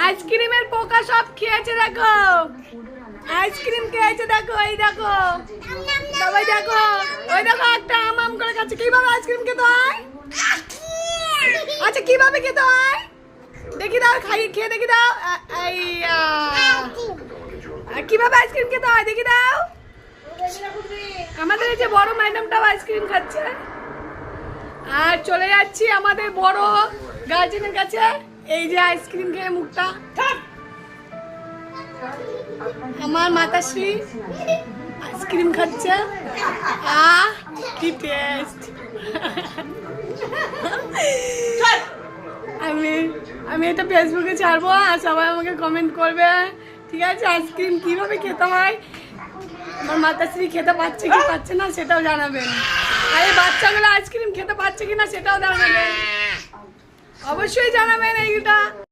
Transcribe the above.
আইসক্রিমের পোকা সব খেয়েছে দেখো, আইসক্রিম খেয়েছে দেখো, এই দেখো সবাই দেখো, ওই দেখো একটা আম করে খাচ্ছে। কিভাবে আইসক্রিম খেতে হয়? আচ্ছা কিভাবে খেতে হয় দেখি দাও, খেয়ে দেখি দাও। কিভাবে আইসক্রিম খেতে হয় দেখি দাও। আমাদের এই যে বড় ম্যাডামটাও আইসক্রিম খাচ্ছে। আর চলে যাচ্ছি আমাদের বড় গার্জেনের কাছে। এই যে আইসক্রিম খেয়ে মুখটা, আমার মাতাশ্রী আইসক্রিম খাচ্ছে। কি টেস্ট! আমি এটা ফেসবুকে ছাড়বো আর সবাই আমাকে কমেন্ট করবে, ঠিক আছে? আইসক্রিম কিভাবে খেতে হয় আমার মাতাশ্রী খেতে পাচ্ছে কি পাচ্ছে না সেটাও জানাবেন। আর এই বাচ্চাগুলো আইসক্রিম খেতে পাচ্ছে কিনা সেটাও জানাবেন, অবশ্যই জানাবেন এইটা।